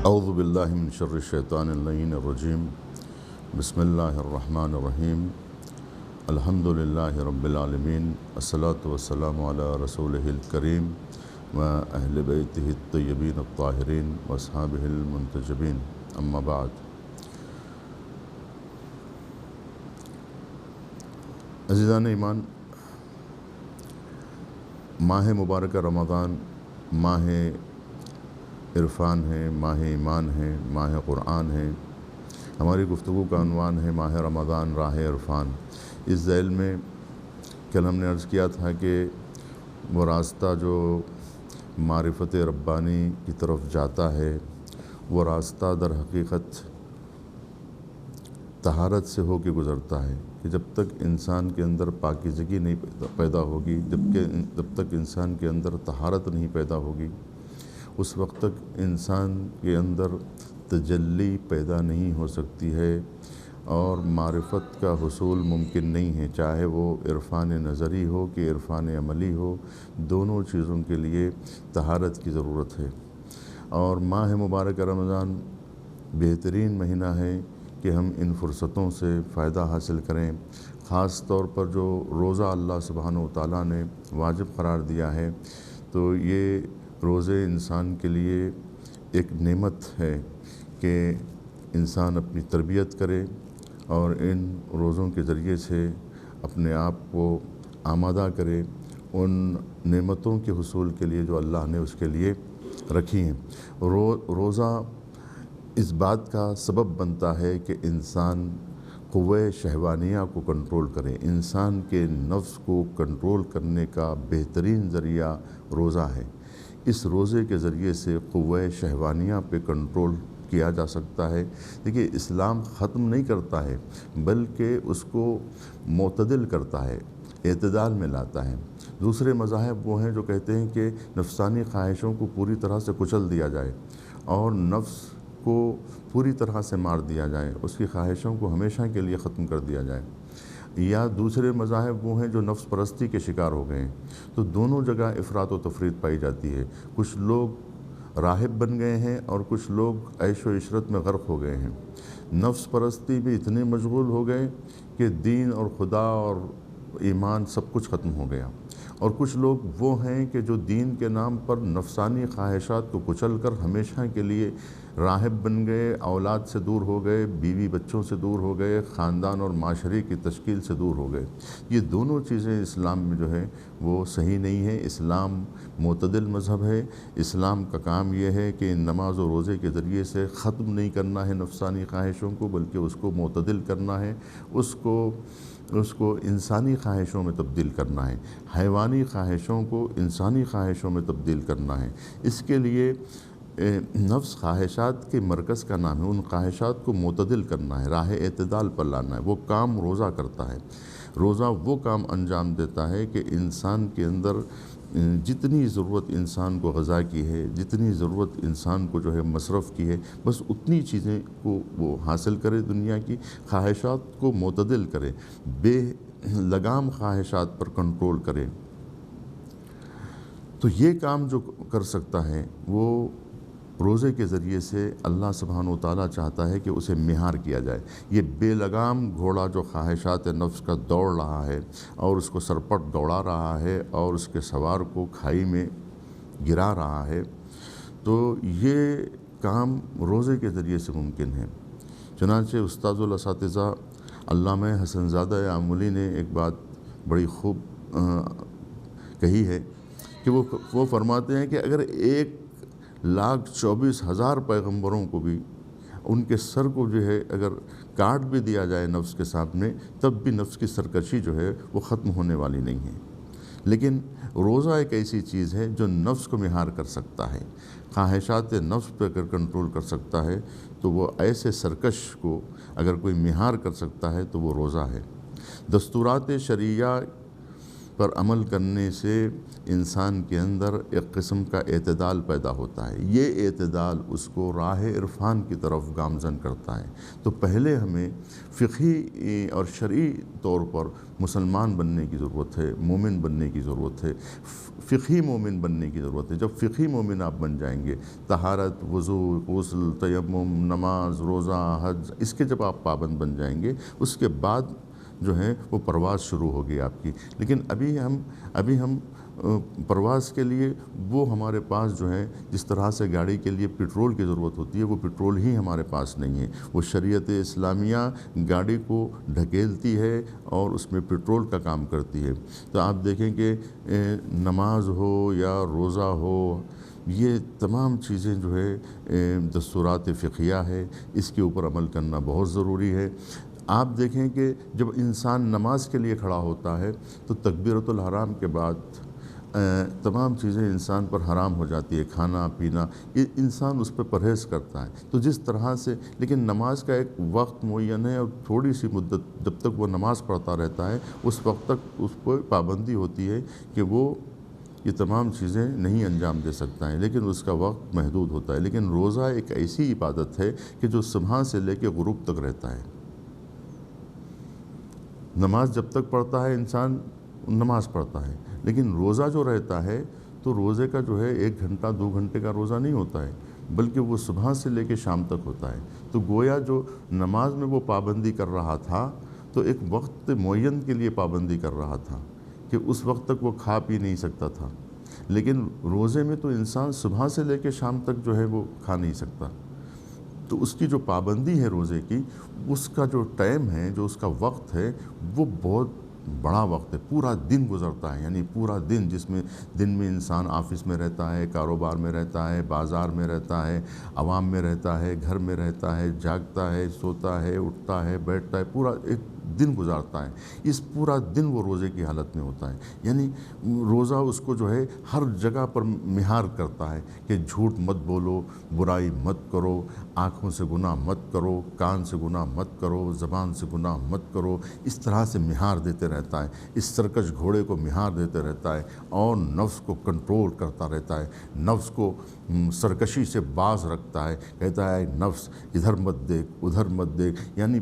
اعوذ باللہ من شر الشیطان اللعین الرجیم بسم اللہ الرحمن الرحیم الحمد للہ رب العالمین الصلاۃ والسلام علی رسولہ الکریم و اہل بیتہ الطیبین الطاہرین و اصحابہ المنتجبین اما بعد۔ عزیزان ایمان، ماہ مبارکہ رمضان ماہ عرفان ہے، ماہ ایمان ہے، ماہ قرآن ہے۔ ہماری گفتگو کا عنوان ہے ماہ رمضان راہ عرفان۔ اس ذیل میں کل ہم نے عرض کیا تھا کہ وہ راستہ جو معرفت ربانی کی طرف جاتا ہے، وہ راستہ در حقیقت طہارت سے ہو کے گزرتا ہے کہ جب تک انسان کے اندر پاکیزگی نہیں پیدا ہوگی، جب تک انسان کے اندر طہارت نہیں پیدا ہوگی، اس وقت تک انسان کے اندر تجلی پیدا نہیں ہو سکتی ہے اور معرفت کا حصول ممکن نہیں ہے، چاہے وہ عرفان نظری ہو کہ عرفان عملی ہو، دونوں چیزوں کے لیے طہارت کی ضرورت ہے۔ اور ماہ مبارک رمضان بہترین مہینہ ہے کہ ہم ان فرصتوں سے فائدہ حاصل کریں، خاص طور پر جو روزہ اللہ سبحانہ و تعالیٰ نے واجب قرار دیا ہے، تو یہ روزے انسان کے لیے ایک نعمت ہے کہ انسان اپنی تربیت کرے اور ان روزوں کے ذریعے سے اپنے آپ کو آمادہ کرے ان نعمتوں کے حصول کے لیے جو اللہ نے اس کے لیے رکھی ہیں۔ روزہ اس بات کا سبب بنتا ہے کہ انسان قوہ شہوانیہ کو کنٹرول کرے۔ انسان کے نفس کو کنٹرول کرنے کا بہترین ذریعہ روزہ ہے۔ اس روزے کے ذریعے سے قوہ شہوانیہ پہ کنٹرول کیا جا سکتا ہے۔ دیکھیے، اسلام ختم نہیں کرتا ہے بلکہ اس کو معتدل کرتا ہے، اعتدال میں لاتا ہے۔ دوسرے مذاہب وہ ہیں جو کہتے ہیں کہ نفسانی خواہشوں کو پوری طرح سے کچل دیا جائے اور نفس کو پوری طرح سے مار دیا جائے، اس کی خواہشوں کو ہمیشہ کے لیے ختم کر دیا جائے۔ یا دوسرے مذاہب وہ ہیں جو نفس پرستی کے شکار ہو گئے ہیں۔ تو دونوں جگہ افراط و تفریط پائی جاتی ہے۔ کچھ لوگ راہب بن گئے ہیں اور کچھ لوگ عیش و عشرت میں غرق ہو گئے ہیں۔ نفس پرستی بھی اتنے مشغول ہو گئے کہ دین اور خدا اور ایمان سب کچھ ختم ہو گیا۔ اور کچھ لوگ وہ ہیں کہ جو دین کے نام پر نفسانی خواہشات کو کچل کر ہمیشہ کے لیے راہب بن گئے، اولاد سے دور ہو گئے، بیوی بچوں سے دور ہو گئے، خاندان اور معاشرے کی تشکیل سے دور ہو گئے۔ یہ دونوں چیزیں اسلام میں جو ہے وہ صحیح نہیں ہے۔ اسلام معتدل مذہب ہے۔ اسلام کا کام یہ ہے کہ نماز و روزے کے ذریعے سے ختم نہیں کرنا ہے نفسانی خواہشوں کو، بلکہ اس کو معتدل کرنا ہے، اس کو انسانی خواہشوں میں تبدیل کرنا ہے، حیوانی خواہشوں کو انسانی خواہشوں میں تبدیل کرنا ہے۔ اس کے لیے نفس خواہشات کے مرکز کا نام ہے، ان خواہشات کو معتدل کرنا ہے، راہ اعتدال پر لانا ہے۔ وہ کام روزہ کرتا ہے۔ روزہ وہ کام انجام دیتا ہے کہ انسان کے اندر جتنی ضرورت انسان کو غذا کی ہے، جتنی ضرورت انسان کو جو ہے مصرف کی ہے، بس اتنی چیزیں کو وہ حاصل کرے، دنیا کی خواہشات کو معتدل کرے، بے لگام خواہشات پر کنٹرول کرے۔ تو یہ کام جو کر سکتا ہے وہ روزے کے ذریعے سے اللہ سبحانہ و تعالیٰ چاہتا ہے کہ اسے مہار کیا جائے۔ یہ بے لگام گھوڑا جو خواہشات نفس کا دوڑ رہا ہے اور اس کو سرپٹ دوڑا رہا ہے اور اس کے سوار کو کھائی میں گرا رہا ہے، تو یہ کام روزے کے ذریعے سے ممکن ہے۔ چنانچہ استاذ الاساتذہ علامہ حسن زادہ آملی نے ایک بات بڑی خوب کہی ہے کہ وہ فرماتے ہیں کہ اگر 1,24,000 پیغمبروں کو بھی ان کے سر کو جو ہے اگر کاٹ بھی دیا جائے نفس کے سامنے، تب بھی نفس کی سرکشی جو ہے وہ ختم ہونے والی نہیں ہے۔ لیکن روزہ ایک ایسی چیز ہے جو نفس کو مہار کر سکتا ہے، خواہشات نفس پہ اگر کنٹرول کر سکتا ہے تو وہ ایسے سرکش کو اگر کوئی مہار کر سکتا ہے تو وہ روزہ ہے۔ دستورات شرعیہ پر عمل کرنے سے انسان کے اندر ایک قسم کا اعتدال پیدا ہوتا ہے. یہ اعتدال اس کو راہ عرفان کی طرف گامزن کرتا ہے. تو پہلے ہمیں فقہی اور شرعی طور پر مسلمان بننے کی ضرورت ہے، مومن بننے کی ضرورت ہے، فقہی مومن بننے کی ضرورت ہے. جب فقہی مومن آپ بن جائیں گے، طہارت، وضو، غسل، تیمم، نماز، روزہ، حج، اس کے جب آپ پابند بن جائیں گے، اس کے بعد جو ہے وہ پرواز شروع ہوگی آپ کی. لیکن ابھی ہم پرواز کے لیے وہ ہمارے پاس جو ہے جس طرح سے گاڑی کے لیے پٹرول کی ضرورت ہوتی ہے، وہ پٹرول ہی ہمارے پاس نہیں ہے. وہ شریعت اسلامیہ گاڑی کو ڈھکیلتی ہے اور اس میں پٹرول کا کام کرتی ہے. تو آپ دیکھیں کہ نماز ہو یا روزہ ہو، یہ تمام چیزیں جو ہے دستورات فقہیہ ہے، اس کے اوپر عمل کرنا بہت ضروری ہے. آپ دیکھیں کہ جب انسان نماز کے لیے کھڑا ہوتا ہے تو تکبیرۃ الحرام کے بعد تمام چیزیں انسان پر حرام ہو جاتی ہے، کھانا پینا، یہ انسان اس پہ پرہیز کرتا ہے. تو جس طرح سے، لیکن نماز کا ایک وقت معین ہے اور تھوڑی سی مدت جب تک وہ نماز پڑھتا رہتا ہے اس وقت تک اس کو پابندی ہوتی ہے کہ وہ یہ تمام چیزیں نہیں انجام دے سکتا ہے، لیکن اس کا وقت محدود ہوتا ہے. لیکن روزہ ایک ایسی عبادت ہے کہ جو صبح سے لے کے غروب تک رہتا ہے. نماز جب تک پڑھتا ہے انسان نماز پڑھتا ہے، لیکن روزہ جو رہتا ہے تو روزے کا جو ہے 1 گھنٹہ 2 گھنٹے کا روزہ نہیں ہوتا ہے، بلکہ وہ صبح سے لے کے شام تک ہوتا ہے. تو گویا جو نماز میں وہ پابندی کر رہا تھا تو ایک وقت معین کے لیے پابندی کر رہا تھا کہ اس وقت تک وہ کھا پی نہیں سکتا تھا. لیکن روزے میں تو انسان صبح سے لے کے شام تک جو ہے وہ کھا نہیں سکتا. تو اس کی جو پابندی ہے روزے کی، اس کا جو ٹائم ہے، جو اس کا وقت ہے، وہ بہت بڑا وقت ہے. پورا دن گزرتا ہے، یعنی پورا دن، جس میں دن میں انسان آفس میں رہتا ہے، کاروبار میں رہتا ہے، بازار میں رہتا ہے، عوام میں رہتا ہے، گھر میں رہتا ہے، جاگتا ہے، سوتا ہے، اٹھتا ہے، بیٹھتا ہے، پورا ایک دن گزارتا ہے. اس پورا دن وہ روزے کی حالت میں ہوتا ہے. یعنی روزہ اس کو جو ہے ہر جگہ پر مہار کرتا ہے کہ جھوٹ مت بولو، برائی مت کرو، آنکھوں سے گناہ مت کرو، کان سے گناہ مت کرو، زبان سے گناہ مت کرو. اس طرح سے مہار دیتے رہتا ہے، اس سرکش گھوڑے کو مہار دیتے رہتا ہے اور نفس کو کنٹرول کرتا رہتا ہے، نفس کو سرکشی سے باز رکھتا ہے. کہتا ہے نفس ادھر مت دیکھ، ادھر مت دیکھ، یعنی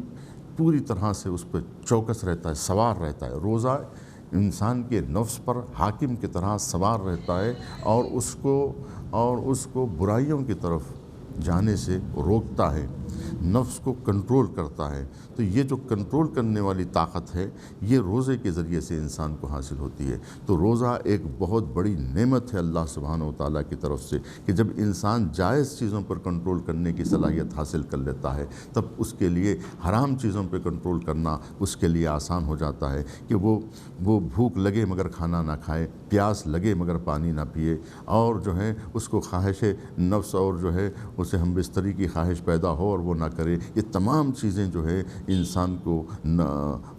پوری طرح سے اس پہ چوکس رہتا ہے، سوار رہتا ہے. روزہ انسان کے نفس پر حاکم کی طرح سوار رہتا ہے اور اس کو برائیوں کی طرف جانے سے روکتا ہے، نفس کو کنٹرول کرتا ہے. تو یہ جو کنٹرول کرنے والی طاقت ہے، یہ روزے کے ذریعے سے انسان کو حاصل ہوتی ہے. تو روزہ ایک بہت بڑی نعمت ہے اللہ سبحانہ و تعالیٰ کی طرف سے کہ جب انسان جائز چیزوں پر کنٹرول کرنے کی صلاحیت حاصل کر لیتا ہے، تب اس کے لیے حرام چیزوں پہ کنٹرول کرنا اس کے لیے آسان ہو جاتا ہے کہ وہ بھوک لگے مگر کھانا نہ کھائے، پیاس لگے مگر پانی نہ پیے، اور جو ہے اس کو خواہش نفس اور جو ہے اسے ہم بستری کی خواہش پیدا ہو اور وہ نہ کرے. یہ تمام چیزیں جو ہے انسان کو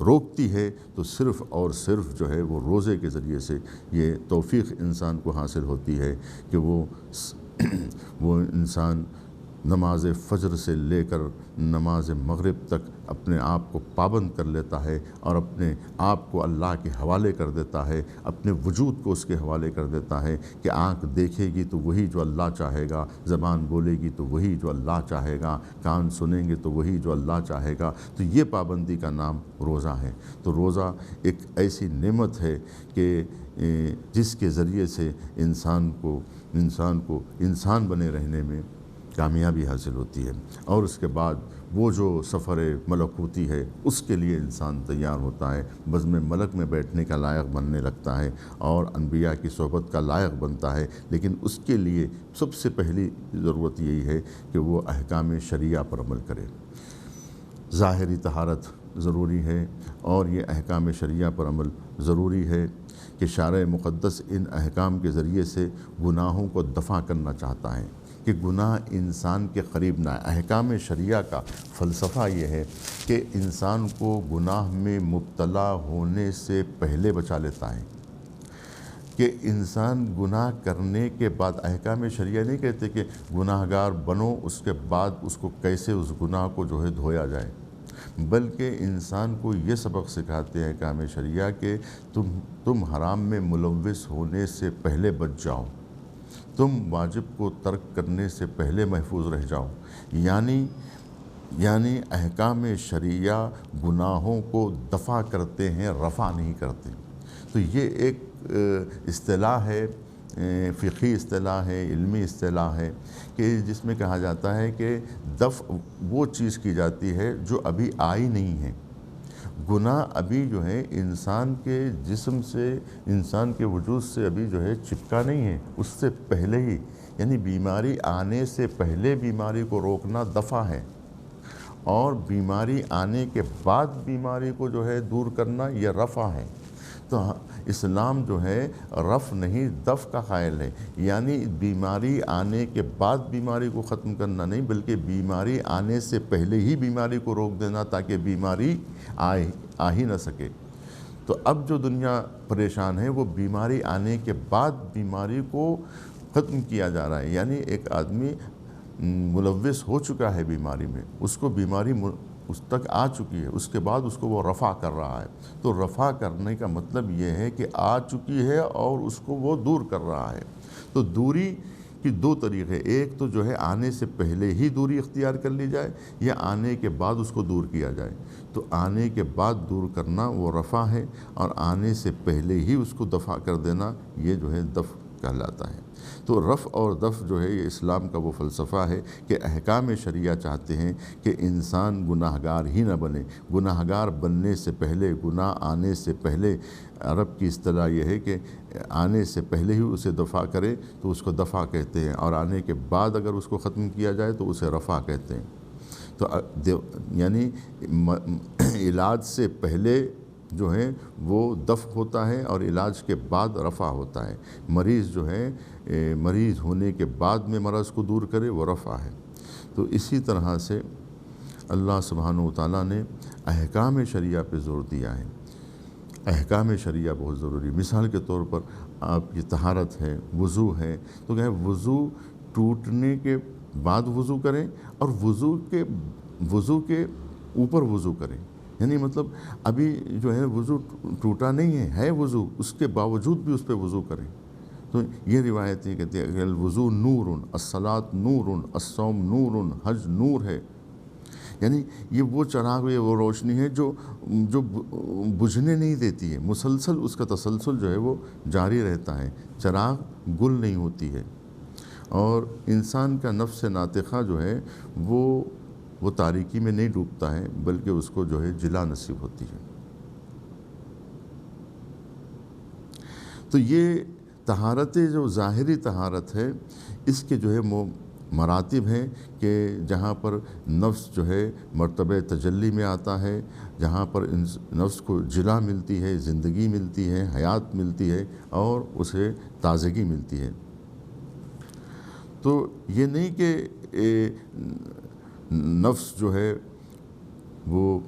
روکتی ہے. تو صرف اور صرف جو ہے وہ روزے کے ذریعے سے یہ توفیق انسان کو حاصل ہوتی ہے کہ وہ انسان نماز فجر سے لے کر نماز مغرب تک اپنے آپ کو پابند کر لیتا ہے اور اپنے آپ کو اللہ کے حوالے کر دیتا ہے، اپنے وجود کو اس کے حوالے کر دیتا ہے کہ آنکھ دیکھے گی تو وہی جو اللہ چاہے گا، زبان بولے گی تو وہی جو اللہ چاہے گا، کان سنیں گے تو وہی جو اللہ چاہے گا. تو یہ پابندی کا نام روزہ ہے. تو روزہ ایک ایسی نعمت ہے کہ جس کے ذریعے سے انسان کو انسان بنے رہنے میں کامیابی حاصل ہوتی ہے. اور اس کے بعد وہ جو سفر ملکوتی ہے اس کے لیے انسان تیار ہوتا ہے، بزم ملک میں بیٹھنے کا لائق بننے لگتا ہے اور انبیاء کی صحبت کا لائق بنتا ہے. لیکن اس کے لیے سب سے پہلی ضرورت یہی ہے کہ وہ احکام شریعہ پر عمل کرے. ظاہری طہارت ضروری ہے اور یہ احکام شریعہ پر عمل ضروری ہے کہ شارع مقدس ان احکام کے ذریعے سے گناہوں کو دفع کرنا چاہتا ہے کہ گناہ انسان کے قریب نہ آئے. احکام شریعہ کا فلسفہ یہ ہے کہ انسان کو گناہ میں مبتلا ہونے سے پہلے بچا لیتا ہے، کہ انسان گناہ کرنے کے بعد، احکام شریعہ نہیں کہتے کہ گناہ گار بنو اس کے بعد اس کو کیسے اس گناہ کو جو ہے دھویا جائے. بلکہ انسان کو یہ سبق سکھاتے ہیں احکام شریعہ کہ تم حرام میں ملوث ہونے سے پہلے بچ جاؤ، تم واجب کو ترک کرنے سے پہلے محفوظ رہ جاؤ۔ یعنی احکام شریعہ گناہوں کو دفع کرتے ہیں، رفع نہیں کرتے۔ تو یہ ایک اصطلاح ہے، فقہی اصطلاح ہے، علمی اصطلاح ہے کہ جس میں کہا جاتا ہے کہ دفع وہ چیز کی جاتی ہے جو ابھی آئی نہیں ہے۔ گناہ ابھی جو ہے انسان کے جسم سے، انسان کے وجود سے ابھی جو ہے چپکا نہیں ہے، اس سے پہلے ہی، یعنی بیماری آنے سے پہلے بیماری کو روکنا دفع ہے، اور بیماری آنے کے بعد بیماری کو جو ہے دور کرنا یہ رفع ہے۔ تو اسلام جو ہے رفع نہیں دفع کا قائل ہے، یعنی بیماری آنے کے بعد بیماری کو ختم کرنا نہیں، بلکہ بیماری آنے سے پہلے ہی بیماری کو روک دینا تاکہ بیماری آ ہی نہ سکے۔ تو اب جو دنیا پریشان ہے وہ بیماری آنے کے بعد بیماری کو ختم کیا جا رہا ہے، یعنی ایک آدمی ملوث ہو چکا ہے بیماری میں، اس کو بیماری اس تک آ چکی ہے، اس کے بعد اس کو وہ رفع کر رہا ہے۔ تو رفع کرنے کا مطلب یہ ہے کہ آ چکی ہے اور اس کو وہ دور کر رہا ہے۔ تو دوری کی دو طریقے، ایک تو جو ہے آنے سے پہلے ہی دوری اختیار کر لی جائے، یا آنے کے بعد اس کو دور کیا جائے۔ تو آنے کے بعد دور کرنا وہ رفع ہے، اور آنے سے پہلے ہی اس کو دفع کر دینا یہ جو ہے دفع کہلاتا ہے۔ تو رفع اور دفع جو ہے یہ اسلام کا وہ فلسفہ ہے کہ احکام شریعہ چاہتے ہیں کہ انسان گناہ گار ہی نہ بنے، گناہ گار بننے سے پہلے، گناہ آنے سے پہلے، عرب کی اصطلاح یہ ہے کہ آنے سے پہلے ہی اسے دفع کرے تو اس کو دفع کہتے ہیں، اور آنے کے بعد اگر اس کو ختم کیا جائے تو اسے رفع کہتے ہیں۔ تو یعنی علاج سے پہلے جو ہے وہ دفع ہوتا ہے، اور علاج کے بعد رفع ہوتا ہے۔ مریض جو ہے مریض ہونے کے بعد میں مرض کو دور کرے وہ رفع ہے۔ تو اسی طرح سے اللہ سبحانہ و تعالیٰ نے احکام شریعہ پہ زور دیا ہے۔ احکام شریعہ بہت ضروری، مثال کے طور پر آپ کی طہارت ہے، وضو ہے، تو کہ وضو ٹوٹنے کے بعد وضو کریں، اور وضو کے اوپر وضو کریں، یعنی مطلب ابھی جو ہے وضو ٹوٹا نہیں ہے وضو، اس کے باوجود بھی اس پہ وضو کریں۔ تو یہ روایت یہ کہتی ہے کہ الوضو نور، الصلاۃ نور، الصوم نور، حج نور ہے، یعنی یہ وہ چراغ ہے، وہ روشنی ہے جو بجھنے نہیں دیتی ہے، مسلسل اس کا تسلسل جو ہے وہ جاری رہتا ہے، چراغ گل نہیں ہوتی ہے، اور انسان کا نفس ناطقہ جو ہے وہ تاریکی میں نہیں ڈوبتا ہے، بلکہ اس کو جو ہے جلا نصیب ہوتی ہے۔ تو یہ طہارت جو ظاہری طہارت ہے، اس کے جو ہے مراتب ہیں کہ جہاں پر نفس جو ہے مرتبہ تجلی میں آتا ہے، جہاں پر نفس کو جلا ملتی ہے، زندگی ملتی ہے، حیات ملتی ہے، اور اسے تازگی ملتی ہے۔ تو یہ نہیں کہ نفس جو ہے وہ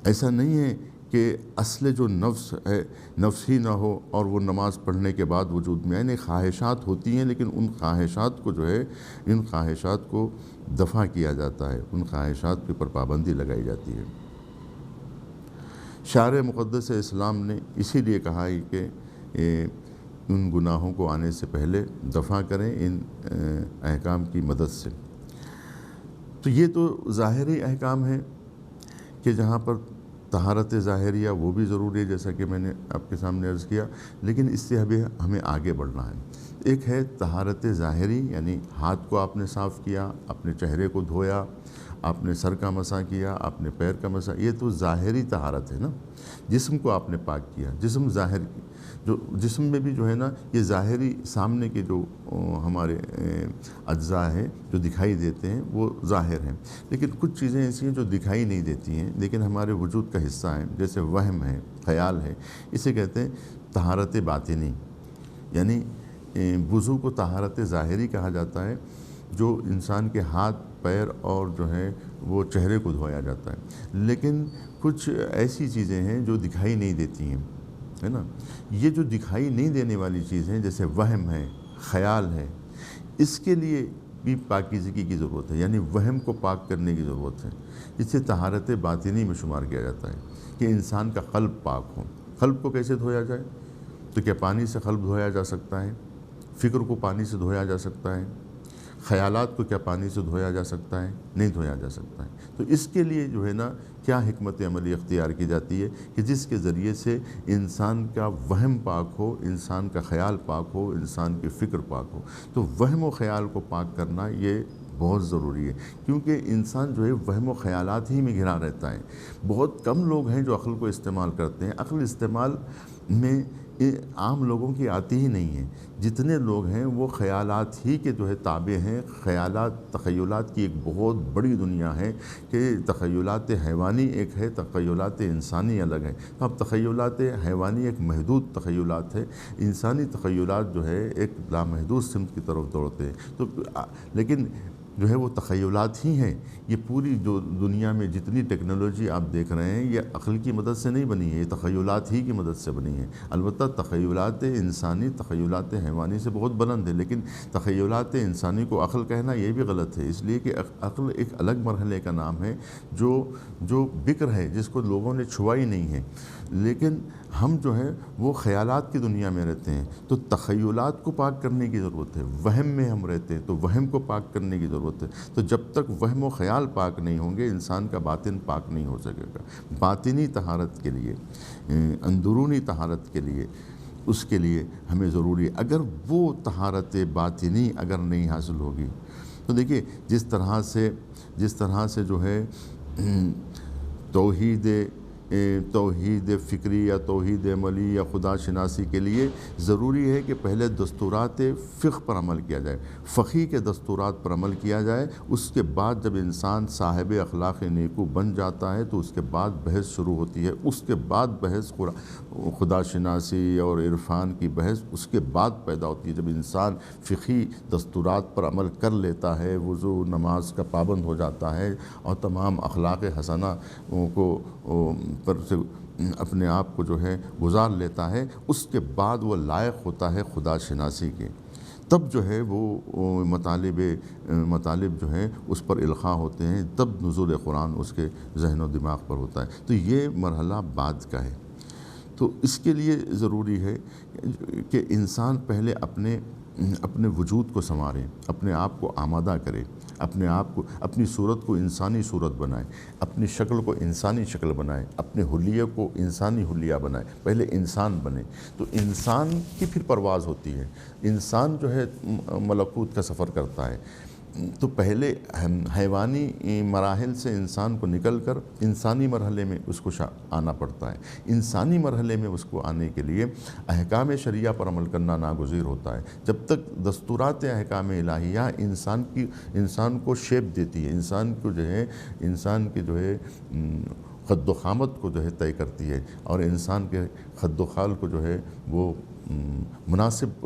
ایسا نہیں ہے کہ اصل جو نفس ہے نفس ہی نہ ہو اور وہ نماز پڑھنے کے بعد وجود میں، یعنی خواہشات ہوتی ہیں، لیکن ان خواہشات کو جو ہے ان خواہشات کو دفع کیا جاتا ہے، ان خواہشات کے پر پابندی لگائی جاتی ہے۔ شارع مقدس اسلام نے اسی لیے کہا ہے کہ ان گناہوں کو آنے سے پہلے دفع کریں ان احکام کی مدد سے۔ تو یہ تو ظاہری احکام ہیں کہ جہاں پر طہارت ظاہریہ وہ بھی ضروری ہے، جیسا کہ میں نے آپ کے سامنے عرض کیا، لیکن اس سے ہمیں آگے بڑھنا ہے۔ ایک ہے طہارت ظاہری، یعنی ہاتھ کو آپ نے صاف کیا، اپنے چہرے کو دھویا، آپ نے سر کا مسح کیا، آپ نے پیر کا مسح، یہ تو ظاہری طہارت ہے نا۔ جسم کو آپ نے پاک کیا، جسم ظاہر، جو جسم میں بھی جو ہے نا یہ ظاہری سامنے کے جو ہمارے اجزاء ہیں جو دکھائی دیتے ہیں وہ ظاہر ہیں، لیکن کچھ چیزیں ایسی ہیں جو دکھائی نہیں دیتی ہیں لیکن ہمارے وجود کا حصہ ہیں، جیسے وہم ہے، خیال ہے، اسے کہتے ہیں طہارت باطنی۔ یعنی وضو کو طہارت ظاہری کہا جاتا ہے، جو انسان کے ہاتھ پیر اور جو ہے وہ چہرے کو دھویا جاتا ہے، لیکن کچھ ایسی چیزیں ہیں جو دکھائی نہیں دیتی ہیں، ہے نا۔ یہ جو دکھائی نہیں دینے والی چیز ہیں جیسے وہم ہے، خیال ہے، اس کے لیے بھی پاکیزگی کی ضرورت ہے، یعنی وہم کو پاک کرنے کی ضرورت ہے۔ اسے طہارت باطنی میں شمار کیا جاتا ہے کہ انسان کا قلب پاک ہو۔ قلب کو کیسے دھویا جائے؟ تو کیا پانی سے قلب دھویا جا سکتا ہے؟ فکر کو پانی سے دھویا جا سکتا ہے؟ خیالات کو کیا پانی سے دھویا جا سکتا ہے؟ نہیں دھویا جا سکتا ہے۔ تو اس کے لیے جو ہے نا کیا حکمت عملی اختیار کی جاتی ہے کہ جس کے ذریعے سے انسان کا وہم پاک ہو، انسان کا خیال پاک ہو، انسان کی فکر پاک ہو۔ تو وہم و خیال کو پاک کرنا یہ بہت ضروری ہے، کیونکہ انسان جو ہے وہم و خیالات ہی میں گھرا رہتا ہے۔ بہت کم لوگ ہیں جو عقل کو استعمال کرتے ہیں۔ عقل استعمال میں عام لوگوں کی آتی ہی نہیں ہے۔ جتنے لوگ ہیں وہ خیالات ہی کے جو ہے تابع ہیں۔ خیالات، تخیلات کی ایک بہت بڑی دنیا ہے کہ تخیلات حیوانی ایک ہے، تخیلات انسانی الگ ہے۔ اب تخیلات حیوانی ایک محدود تخیلات ہے، انسانی تخیلات جو ہے ایک لامحدود سمت کی طرف دوڑتے ہیں۔ تو لیکن جو ہے وہ تخیلات ہی ہیں۔ یہ پوری جو دنیا میں جتنی ٹیکنالوجی آپ دیکھ رہے ہیں یہ عقل کی مدد سے نہیں بنی ہے، یہ تخیلات ہی کی مدد سے بنی ہے۔ البتہ تخیلات انسانی تخیلات حیوانی سے بہت بلند ہے، لیکن تخیلات انسانی کو عقل کہنا یہ بھی غلط ہے، اس لیے کہ عقل ایک الگ مرحلے کا نام ہے جو بکر ہے، جس کو لوگوں نے چھوا ہی نہیں ہے۔ لیکن ہم جو ہے وہ خیالات کی دنیا میں رہتے ہیں، تو تخیلات کو پاک کرنے کی ضرورت ہے۔ وہم میں ہم رہتے ہیں تو وہم کو پاک کرنے کی ضرورت ہے۔ تو جب تک وہم و خیال پاک نہیں ہوں گے انسان کا باطن پاک نہیں ہو سکے گا۔ باطنی طہارت کے لیے، اندرونی طہارت کے لیے، اس کے لیے ہمیں ضروری ہے۔ اگر وہ طہارت باطنی اگر نہیں حاصل ہوگی تو دیکھیے جس طرح سے جو ہے توحید فکری یا توحید عملی یا خدا شناسی کے لیے ضروری ہے کہ پہلے دستورات فقہ پر عمل کیا جائے، فقی کے دستورات پر عمل کیا جائے۔ اس کے بعد جب انسان صاحب اخلاق نیکو بن جاتا ہے تو اس کے بعد بحث شروع ہوتی ہے۔ اس کے بعد بحث خدا شناسی اور عرفان کی بحث اس کے بعد پیدا ہوتی ہے، جب انسان فقہی دستورات پر عمل کر لیتا ہے، وضو نماز کا پابند ہو جاتا ہے اور تمام اخلاق حسنہ کو پر سے اپنے آپ کو جو ہے گزار لیتا ہے، اس کے بعد وہ لائق ہوتا ہے خدا شناسی کے۔ تب جو ہے وہ مطالب جو ہیں اس پر القاء ہوتے ہیں، تب نزول قرآن اس کے ذہن و دماغ پر ہوتا ہے۔ تو یہ مرحلہ بعد کا ہے۔ تو اس کے لیے ضروری ہے کہ انسان پہلے اپنے وجود کو سنوارے، اپنے آپ کو آمادہ کرے، اپنے آپ کو، اپنی صورت کو انسانی صورت بنائے، اپنی شکل کو انسانی شکل بنائے، اپنے حلیے کو انسانی حلیہ بنائے، پہلے انسان بنے۔ تو انسان کی پھر پرواز ہوتی ہے، انسان جو ہے ملکوت کا سفر کرتا ہے۔ تو پہلے حیوانی مراحل سے انسان کو نکل کر انسانی مرحلے میں اس کو آنا پڑتا ہے۔ انسانی مرحلے میں اس کو آنے کے لیے احکام شریعہ پر عمل کرنا ناگزیر ہوتا ہے۔ جب تک دستورات احکام الہیہ انسان کو شیپ دیتی ہے، انسان کی جو ہے خد و خامت کو جو ہے طے کرتی ہے، اور انسان کے خد و خال کو جو ہے وہ مناسب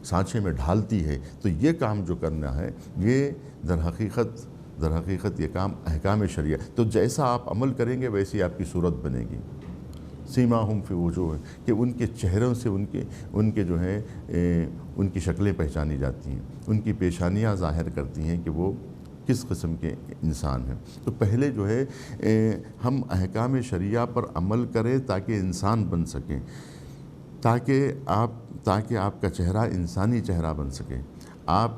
سانچے میں ڈھالتی ہے، تو یہ کام جو کرنا ہے یہ در حقیقت یہ کام احکام شریعہ۔ تو جیسا آپ عمل کریں گے ویسی آپ کی صورت بنے گی۔ سیماہم فی وجوہ، کہ ان کے چہروں سے ان کے جو ہے ان کی شکلیں پہچانی جاتی ہیں، ان کی پیشانیاں ظاہر کرتی ہیں کہ وہ کس قسم کے انسان ہیں۔ تو پہلے جو ہے ہم احکام شریعہ پر عمل کریں تاکہ انسان بن سکیں، تاکہ آپ کا چہرہ انسانی چہرہ بن سکے، آپ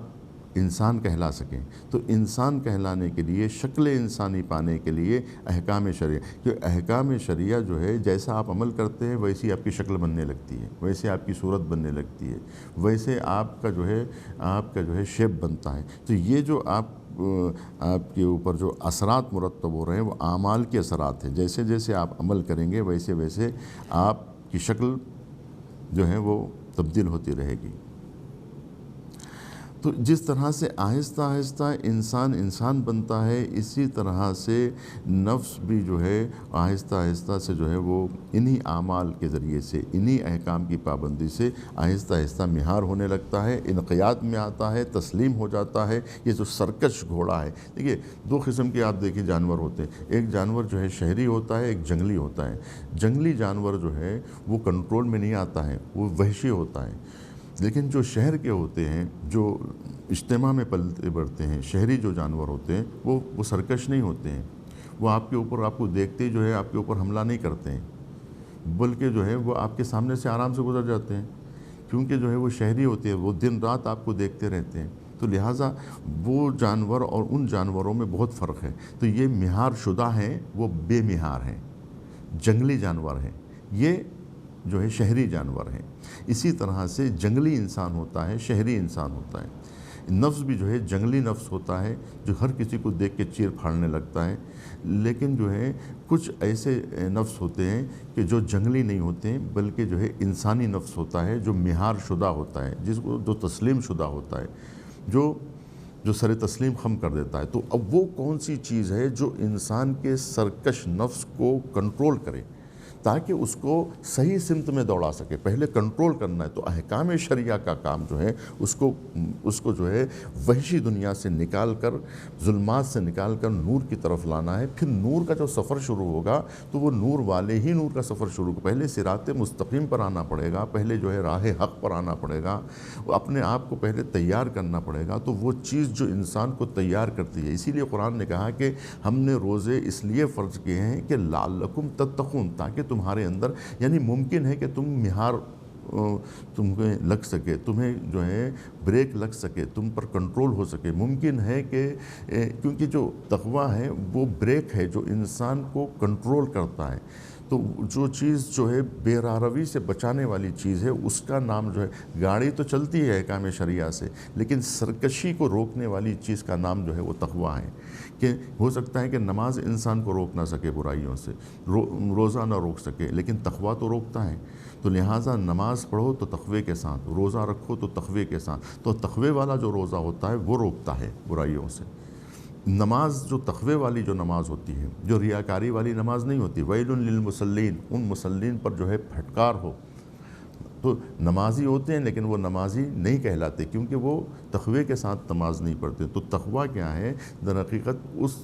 انسان کہلا سکیں۔ تو انسان کہلانے کے لیے، شکل انسانی پانے کے لیے احکام شریعہ، کہ احکام شریعہ جو ہے جیسا آپ عمل کرتے ہیں ویسی آپ کی شکل بننے لگتی ہے، ویسے آپ کی صورت بننے لگتی ہے، ویسے آپ کا جو ہے شیپ بنتا ہے۔ تو یہ جو آپ کے اوپر جو اثرات مرتب ہو رہے ہیں وہ اعمال کے اثرات ہیں۔ جیسے جیسے آپ عمل کریں گے ویسے ویسے آپ کی شکل جو ہے وہ تبدیل ہوتی رہے گی۔ تو جس طرح سے آہستہ آہستہ انسان بنتا ہے، اسی طرح سے نفس بھی جو ہے آہستہ آہستہ سے جو ہے وہ انہی اعمال کے ذریعے سے، انہی احکام کی پابندی سے آہستہ آہستہ مہار ہونے لگتا ہے، انقیاد میں آتا ہے، تسلیم ہو جاتا ہے۔ یہ جو سرکش گھوڑا ہے، دیکھیے دو قسم کے آپ دیکھیے جانور ہوتے ہیں، ایک جانور جو ہے شہری ہوتا ہے، ایک جنگلی ہوتا ہے۔ جنگلی جانور جو ہے وہ کنٹرول میں نہیں آتا ہے، وہ وحشی ہوتا ہے، لیکن جو شہر کے ہوتے ہیں، جو اجتماع میں پلتے بڑھتے ہیں، شہری جو جانور ہوتے ہیں وہ سرکش نہیں ہوتے ہیں، وہ آپ کے اوپر آپ کو دیکھتے جو ہے آپ کے اوپر حملہ نہیں کرتے ہیں، بلکہ جو ہے وہ آپ کے سامنے سے آرام سے گزر جاتے ہیں، کیونکہ جو ہے وہ شہری ہوتے ہیں، وہ دن رات آپ کو دیکھتے رہتے ہیں۔ تو لہٰذا وہ جانور اور ان جانوروں میں بہت فرق ہے۔ تو یہ مہار شدہ ہیں، وہ بے مہار ہیں، جنگلی جانور ہیں، یہ جو ہے شہری جانور ہیں۔ اسی طرح سے جنگلی انسان ہوتا ہے، شہری انسان ہوتا ہے۔ نفس بھی جو ہے جنگلی نفس ہوتا ہے جو ہر کسی کو دیکھ کے چیر پھاڑنے لگتا ہے، لیکن جو ہے کچھ ایسے نفس ہوتے ہیں کہ جو جنگلی نہیں ہوتے ہیں بلکہ جو ہے انسانی نفس ہوتا ہے، جو مہار شدہ ہوتا ہے، جس کو جو تسلیم شدہ ہوتا ہے، جو سر تسلیم خم کر دیتا ہے۔ تو اب وہ کون سی چیز ہے جو انسان کے سرکش نفس کو کنٹرول کرے تاکہ اس کو صحیح سمت میں دوڑا سکے؟ پہلے کنٹرول کرنا ہے، تو احکام شریعہ کا کام جو ہے اس کو جو ہے وحشی دنیا سے نکال کر، ظلمات سے نکال کر نور کی طرف لانا ہے۔ پھر نور کا جو سفر شروع ہوگا تو وہ نور والے ہی نور کا سفر شروع ہوگا۔ پہلے صراط مستقیم پر آنا پڑے گا، پہلے جو ہے راہ حق پر آنا پڑے گا، اپنے آپ کو پہلے تیار کرنا پڑے گا۔ تو وہ چیز جو انسان کو تیار کرتی ہے، اسی لیے قرآن نے کہا کہ ہم نے روزے اس لیے فرض کیے ہیں کہ لعلکم تتقون، تاکہ تمہارے اندر، یعنی ممکن ہے کہ تم مہار تمہیں لگ سکے، تمہیں جو ہے بریک لگ سکے، تم پر کنٹرول ہو سکے، ممکن ہے کہ کیونکہ جو تقویٰ ہے وہ بریک ہے جو انسان کو کنٹرول کرتا ہے۔ تو جو چیز جو ہے بے راہروی سے بچانے والی چیز ہے، اس کا نام جو ہے، گاڑی تو چلتی ہے احکام شریعہ سے، لیکن سرکشی کو روکنے والی چیز کا نام جو ہے وہ تقویٰ ہے۔ کہ ہو سکتا ہے کہ نماز انسان کو روک نہ سکے برائیوں سے، روزہ نہ روک سکے، لیکن تقویٰ تو روکتا ہے۔ تو لہٰذا نماز پڑھو تو تقوی کے ساتھ، روزہ رکھو تو تقوی کے ساتھ۔ تو تقوی والا جو روزہ ہوتا ہے وہ روکتا ہے برائیوں سے۔ نماز جو تقوی والی جو نماز ہوتی ہے، جو ریاکاری والی نماز نہیں ہوتی، ویل للمصلین، ان مصلین پر جو ہے پھٹکار ہو۔ تو نمازی ہوتے ہیں لیکن وہ نمازی نہیں کہلاتے، کیونکہ وہ تقوی کے ساتھ نماز نہیں پڑھتے۔ تو تقوی کیا ہے؟ در حقیقت اس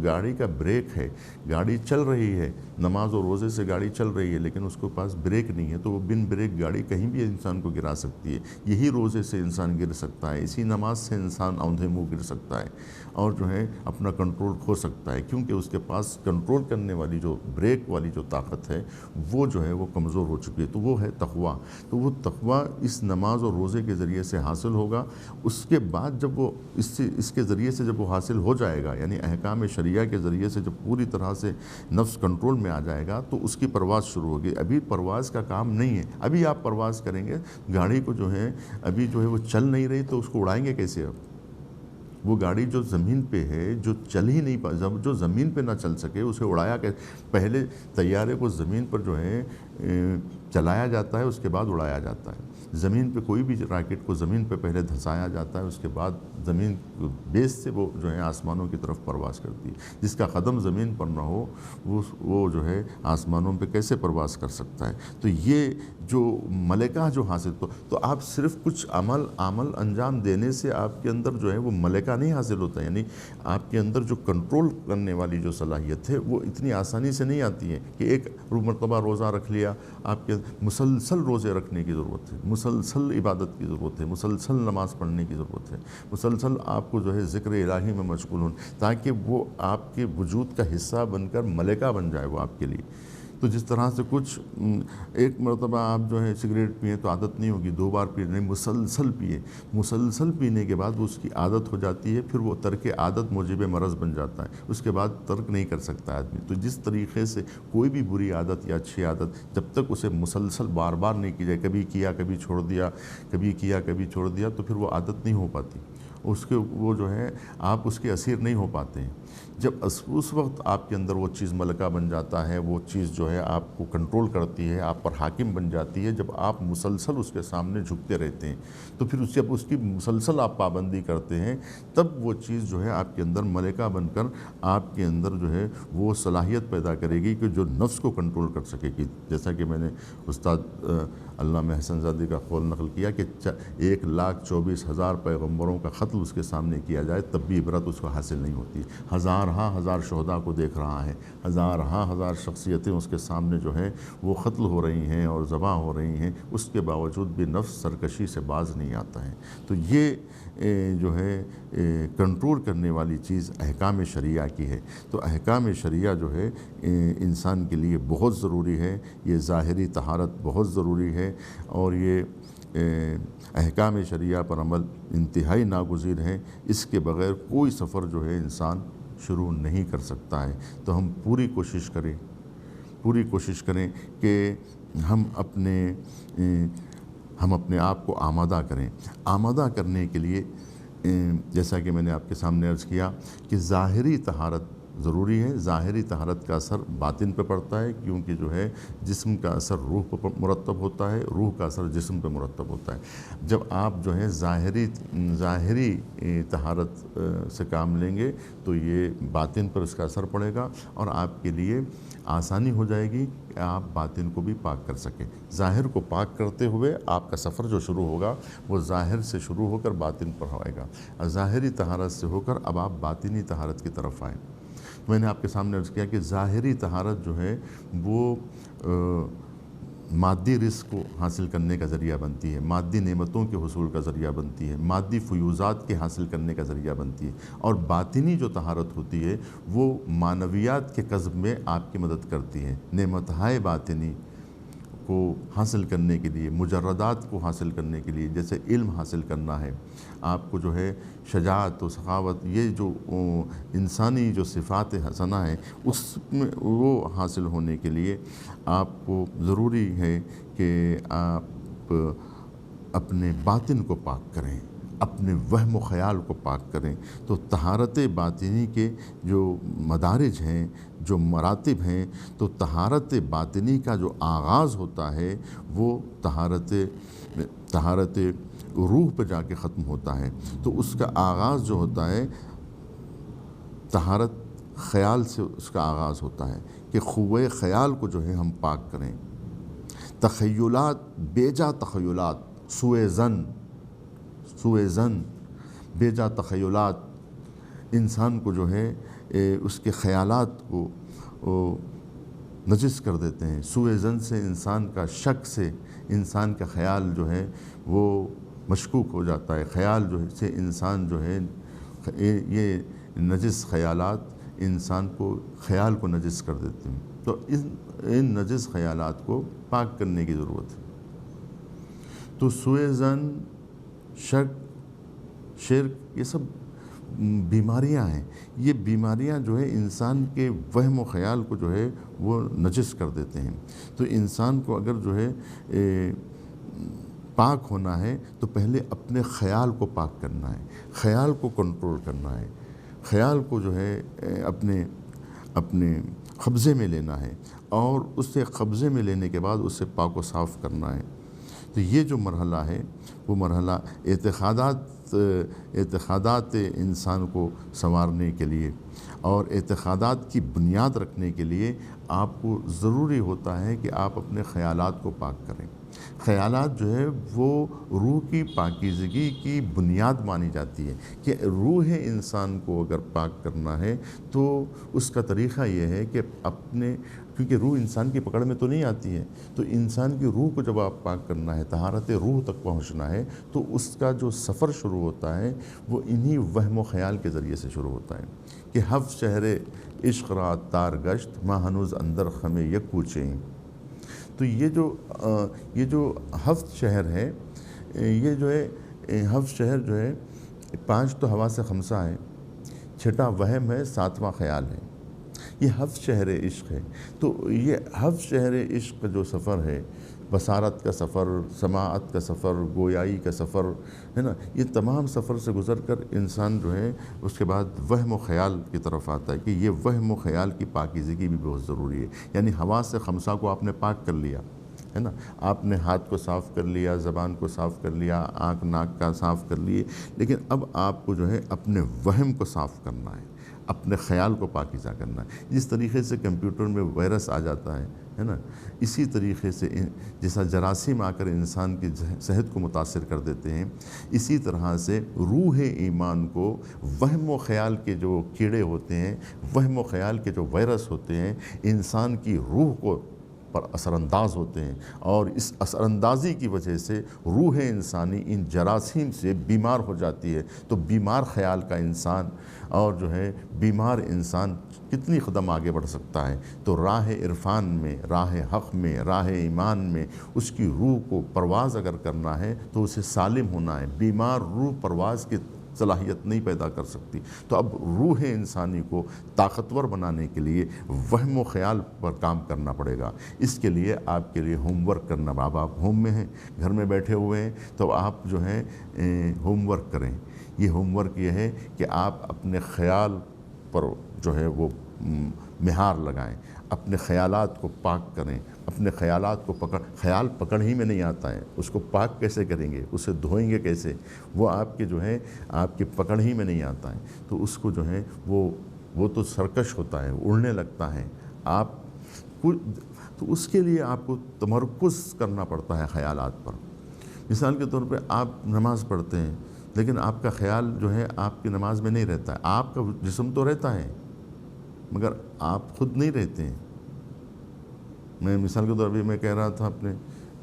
گاڑی کا بریک ہے، گاڑی چل رہی ہے، نماز اور روزے سے گاڑی چل رہی ہے، لیکن اس کے پاس بریک نہیں ہے، تو وہ بن بریک گاڑی کہیں بھی انسان کو گرا سکتی ہے۔ یہی روزے سے انسان گر سکتا ہے، اسی نماز سے انسان اوندھے منہ گر سکتا ہے اور جو ہے اپنا کنٹرول کھو سکتا ہے، کیونکہ اس کے پاس کنٹرول کرنے والی جو بریک والی جو طاقت ہے وہ جو ہے وہ کمزور ہو چکی ہے۔ تو وہ ہے تقویٰ۔ تو وہ تقویٰ اس نماز اور روزے کے ذریعے سے حاصل ہوگا۔ اس کے بعد جب وہ اس کے ذریعے سے جب وہ حاصل ہو جائے گا، یعنی احکام شریعہ کے ذریعے سے جب پوری طرح سے نفس کنٹرول میں آ جائے گا، تو اس کی پرواز شروع ہوگی۔ ابھی پرواز کا کام نہیں ہے، ابھی آپ پرواز کریں گے، گاڑی کو جو ہے ابھی جو ہے وہ چل نہیں رہی، تو اس کو اڑائیں گے کیسے؟ اب وہ گاڑی جو زمین پہ ہے، جو چل ہی نہیں جو زمین پہ نہ چل سکے، اسے اڑایا کہ پہلے طیارے کو زمین پر جو ہے چلایا جاتا ہے، اس کے بعد اڑایا جاتا ہے۔ زمین پہ کوئی بھی راکٹ کو زمین پہ پہلے دھسایا جاتا ہے، اس کے بعد زمین بیس سے وہ جو ہے آسمانوں کی طرف پرواز کرتی ہے۔ جس کا قدم زمین پر نہ ہو وہ جو ہے آسمانوں پہ کیسے پرواز کر سکتا ہے؟ تو یہ جو ملکہ جو حاصل تو آپ صرف کچھ عمل انجام دینے سے آپ کے اندر جو ہے وہ ملکہ نہیں حاصل ہوتا، یعنی آپ کے اندر جو کنٹرول کرنے والی جو صلاحیت ہے وہ اتنی آسانی سے نہیں آتی ہے کہ ایک مرتبہ روزہ رکھ لیا۔ آپ کے مسلسل روزے رکھنے کی ضرورت ہے، مسلسل عبادت کی ضرورت ہے، مسلسل نماز پڑھنے کی ضرورت ہے، مسلسل آپ کو جو ہے ذکر الہی میں مشغول ہوں، تاکہ وہ آپ کے وجود کا حصہ بن کر ملکہ بن جائے وہ آپ کے لیے۔ تو جس طرح سے کچھ ایک مرتبہ آپ جو ہے سگریٹ پئیں تو عادت نہیں ہوگی، 2 بار پینے، مسلسل پیے، مسلسل پینے کے بعد وہ اس کی عادت ہو جاتی ہے، پھر وہ ترک عادت موجب مرض بن جاتا ہے، اس کے بعد ترک نہیں کر سکتا آدمی۔ تو جس طریقے سے کوئی بھی بری عادت یا اچھی عادت جب تک اسے مسلسل بار بار نہیں کی جائے، کبھی کیا کبھی چھوڑ دیا، کبھی کیا کبھی چھوڑ دیا، تو پھر وہ عادت نہیں ہو پاتی، وہ جو ہے آپ اس کے اسیر نہیں ہو پاتے ہیں۔ جب اس وقت آپ کے اندر وہ چیز ملکہ بن جاتا ہے، وہ چیز جو ہے آپ کو کنٹرول کرتی ہے، آپ پر حاکم بن جاتی ہے، جب آپ مسلسل اس کے سامنے جھکتے رہتے ہیں، تو پھر جب اس کی مسلسل آپ پابندی کرتے ہیں، تب وہ چیز جو ہے آپ کے اندر ملکہ بن کر آپ کے اندر جو ہے وہ صلاحیت پیدا کرے گی کہ جو نفس کو کنٹرول کر سکے گی۔ جیسا کہ میں نے استاد علامہ حسن زادی کا قول نقل کیا کہ 1,24,000 پیغمبروں کا قتل اس کے سامنے کیا جائے تب بھی عبرت اس کو حاصل نہیں ہوتی۔ ہزار شہداء کو دیکھ رہا ہے، ہزار شخصیتیں اس کے سامنے جو ہے وہ قتل ہو رہی ہیں اور ذبح ہو رہی ہیں، اس کے باوجود بھی نفس سرکشی سے باز نہیں آتا ہے۔ تو یہ جو ہے کنٹرول کرنے والی چیز احکام شریعہ کی ہے۔ تو احکام شریعہ جو ہے انسان کے لیے بہت ضروری ہے، یہ ظاہری طہارت بہت ضروری ہے، اور یہ احکام شریعہ پر عمل انتہائی ناگزیر ہے۔ اس کے بغیر کوئی سفر جو ہے انسان شروع نہیں کر سکتا ہے۔ تو ہم پوری کوشش کریں کہ ہم اپنے آپ کو آمادہ کرنے کے لیے، جیسا کہ میں نے آپ کے سامنے عرض کیا کہ ظاہری طہارت ضروری ہے۔ ظاہری طہارت کا اثر باطن پہ پڑتا ہے، کیونکہ جو ہے جسم کا اثر روح پہ مرتب ہوتا ہے، روح کا اثر جسم پہ مرتب ہوتا ہے۔ جب آپ جو ہے ظاہری طہارت سے کام لیں گے تو یہ باطن پر اس کا اثر پڑے گا، اور آپ کے لیے آسانی ہو جائے گی کہ آپ باطن کو بھی پاک کر سکیں۔ ظاہر کو پاک کرتے ہوئے آپ کا سفر جو شروع ہوگا وہ ظاہر سے شروع ہو کر باطن پر آئے گا، اور ظاہری طہارت سے ہو کر اب آپ باطنی طہارت کی طرف آئیں۔ میں نے آپ کے سامنے عرض کیا کہ ظاہری طہارت جو ہے وہ مادی رزق کو حاصل کرنے کا ذریعہ بنتی ہے، مادی نعمتوں کے حصول کا ذریعہ بنتی ہے، مادی فیوضات کے حاصل کرنے کا ذریعہ بنتی ہے، اور باطنی جو طہارت ہوتی ہے وہ معنویات کے کسب میں آپ کی مدد کرتی ہے۔ نعمتہائے باطنی کو حاصل کرنے کے لیے، مجردات کو حاصل کرنے کے لیے، جیسے علم حاصل کرنا ہے آپ کو، جو ہے شجاعت و سخاوت، یہ جو انسانی جو صفات حسنہ ہیں اس میں وہ حاصل ہونے کے لیے آپ کو ضروری ہے کہ آپ اپنے باطن کو پاک کریں، اپنے وہم و خیال کو پاک کریں۔ تو طہارت باطنی کے جو مدارج ہیں، جو مراتب ہیں، تو طہارت باطنی کا جو آغاز ہوتا ہے وہ طہارت روح پہ جا کے ختم ہوتا ہے۔ تو اس کا آغاز جو ہوتا ہے طہارت خیال سے، اس کا آغاز ہوتا ہے کہ خوئے خیال کو جو ہے ہم پاک کریں۔ تخیلات، بیجا تخیلات، سوء ظن، بیجا تخیلات انسان کو جو ہے اس کے خیالات کو نجس کر دیتے ہیں۔ سوء ظن سے، انسان کا شک سے انسان کا خیال جو ہے وہ مشکوک ہو جاتا ہے۔ خیال جو سے انسان جو ہے، یہ نجس خیالات انسان کو خیال کو نجس کر دیتے ہیں۔ تو ان نجس خیالات کو پاک کرنے کی ضرورت ہے۔ تو سوء ظن، شک، شرک، یہ سب بیماریاں ہیں۔ یہ بیماریاں جو ہے انسان کے وہم و خیال کو جو ہے وہ نجس کر دیتے ہیں۔ تو انسان کو اگر جو ہے پاک ہونا ہے تو پہلے اپنے خیال کو پاک کرنا ہے، خیال کو کنٹرول کرنا ہے، خیال کو جو ہے اپنے قبضے میں لینا ہے، اور اس سے قبضے میں لینے کے بعد اسے پاک و صاف کرنا ہے۔ تو یہ جو مرحلہ ہے وہ مرحلہ اعتقادات انسان کو سنوارنے کے لیے اور اعتقادات کی بنیاد رکھنے کے لیے آپ کو ضروری ہوتا ہے کہ آپ اپنے خیالات کو پاک کریں۔ خیالات جو ہے وہ روح کی پاکیزگی کی بنیاد مانی جاتی ہے کہ روح انسان کو اگر پاک کرنا ہے تو اس کا طریقہ یہ ہے کہ کیونکہ روح انسان کی پکڑ میں تو نہیں آتی ہے، تو انسان کی روح کو جب آپ پاک کرنا ہے، طہارت روح تک پہنچنا ہے، تو اس کا جو سفر شروع ہوتا ہے وہ انہی وہم و خیال کے ذریعے سے شروع ہوتا ہے کہ ہفت شہر عشق را تار گشت، ماں ہنوز اندر خمے یک کوچیں۔ تو یہ جو ہفت شہر ہے، یہ جو ہے ہفت شہر جو ہے 5 تو حواس خمسہ ہے، 6واں وہم ہے، 7واں خیال ہے، یہ ہفت شہر عشق ہے۔ تو یہ ہفت شہر عشق کا جو سفر ہے، بصارت کا سفر، سماعت کا سفر، گویائی کا سفر ہے نا، یہ تمام سفر سے گزر کر انسان جو ہے اس کے بعد وہم و خیال کی طرف آتا ہے کہ یہ وہم و خیال کی پاکیزگی بھی بہت ضروری ہے۔ یعنی حواس خمسہ کو آپ نے پاک کر لیا ہے نا، آپ نے ہاتھ کو صاف کر لیا، زبان کو صاف کر لیا، آنکھ ناک کا صاف کر لیے، لیکن اب آپ کو جو ہے اپنے وہم کو صاف کرنا ہے، اپنے خیال کو پاکیزہ کرنا ہے۔ جس طریقے سے کمپیوٹر میں وائرس آ جاتا ہے نا، اسی طریقے سے جیسا جراثیم آ کر انسان کی صحت کو متاثر کر دیتے ہیں، اسی طرح سے روح ایمان کو وہم و خیال کے جو کیڑے ہوتے ہیں، وہم و خیال کے جو وائرس ہوتے ہیں، انسان کی روح کو پر اثر انداز ہوتے ہیں، اور اس اثر اندازی کی وجہ سے روح انسانی ان جراثیم سے بیمار ہو جاتی ہے۔ تو بیمار خیال کا انسان اور جو ہے بیمار انسان کتنی قدم آگے بڑھ سکتا ہے؟ تو راہ عرفان میں، راہ حق میں، راہ ایمان میں اس کی روح کو پرواز اگر کرنا ہے تو اسے سالم ہونا ہے۔ بیمار روح پرواز کی صلاحیت نہیں پیدا کر سکتی۔ تو اب روح انسانی کو طاقتور بنانے کے لیے وہم و خیال پر کام کرنا پڑے گا۔ اس کے لیے آپ کے لیے ہوم ورک کرنا، اب آپ ہوم میں ہیں، گھر میں بیٹھے ہوئے ہیں، تو آپ جو ہے ہوم ورک کریں۔ یہ ہوم ورک یہ ہے کہ آپ اپنے خیال پر جو ہے وہ مہار لگائیں، اپنے خیالات کو پاک کریں، اپنے خیالات کو خیال پکڑ ہی میں نہیں آتا ہے، اس کو پاک کیسے کریں گے، اسے دھوئیں گے کیسے؟ وہ آپ کے جو ہے آپ کی پکڑ ہی میں نہیں آتا ہے۔ تو اس کو جو ہے وہ تو سرکش ہوتا ہے، اڑنے لگتا ہے۔ آپ تو اس کے لیے آپ کو تمرکز کرنا پڑتا ہے خیالات پر۔ مثال کے طور پہ آپ نماز پڑھتے ہیں، لیکن آپ کا خیال جو ہے آپ کی نماز میں نہیں رہتا ہے۔ آپ کا جسم تو رہتا ہے مگر آپ خود نہیں رہتے ہیں۔ میں مثال کے طور پہ میں کہہ رہا تھا اپنے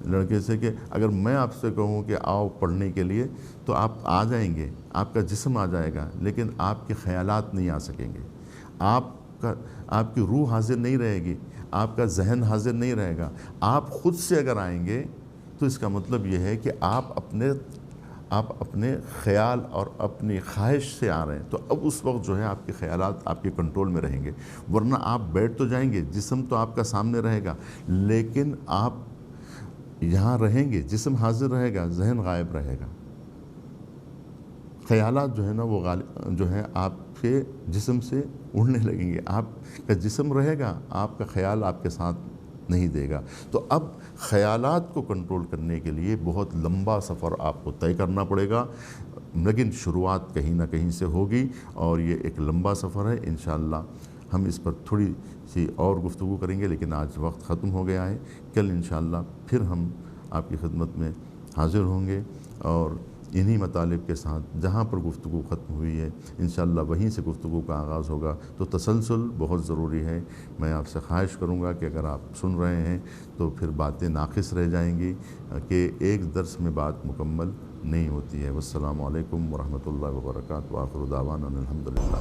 لڑکے سے کہ اگر میں آپ سے کہوں کہ آؤ پڑھنے کے لیے تو آپ آ جائیں گے، آپ کا جسم آ جائے گا، لیکن آپ کے خیالات نہیں آ سکیں گے۔ آپ کی روح حاضر نہیں رہے گی، آپ کا ذہن حاضر نہیں رہے گا۔ آپ خود سے اگر آئیں گے تو اس کا مطلب یہ ہے کہ آپ اپنے خیال اور اپنی خواہش سے آ رہے ہیں۔ تو اب اس وقت جو ہے آپ کے خیالات آپ کے کنٹرول میں رہیں گے، ورنہ آپ بیٹھ تو جائیں گے، جسم تو آپ کا سامنے رہے گا، لیکن آپ یہاں رہیں گے، جسم حاضر رہے گا، ذہن غائب رہے گا۔ خیالات جو ہے نا وہ جو ہے آپ کے جسم سے اڑنے لگیں گے۔ آپ کا جسم رہے گا، آپ کا خیال آپ کے ساتھ نہیں دے گا۔ تو اب خیالات کو کنٹرول کرنے کے لیے بہت لمبا سفر آپ کو طے کرنا پڑے گا، لیکن شروعات کہیں نہ کہیں سے ہوگی، اور یہ ایک لمبا سفر ہے۔ انشاءاللہ ہم اس پر تھوڑی سی اور گفتگو کریں گے، لیکن آج وقت ختم ہو گیا ہے۔ کل انشاءاللہ پھر ہم آپ کی خدمت میں حاضر ہوں گے، اور انہی مطالب کے ساتھ جہاں پر گفتگو ختم ہوئی ہے انشاءاللہ وہیں سے گفتگو کا آغاز ہوگا۔ تو تسلسل بہت ضروری ہے۔ میں آپ سے خواہش کروں گا کہ اگر آپ سن رہے ہیں تو پھر باتیں ناقص رہ جائیں گی، کہ ایک درس میں بات مکمل نہیں ہوتی ہے۔ والسلام علیکم ورحمۃ اللہ وبرکاتہ، وآخر دعوانا الحمدللہ۔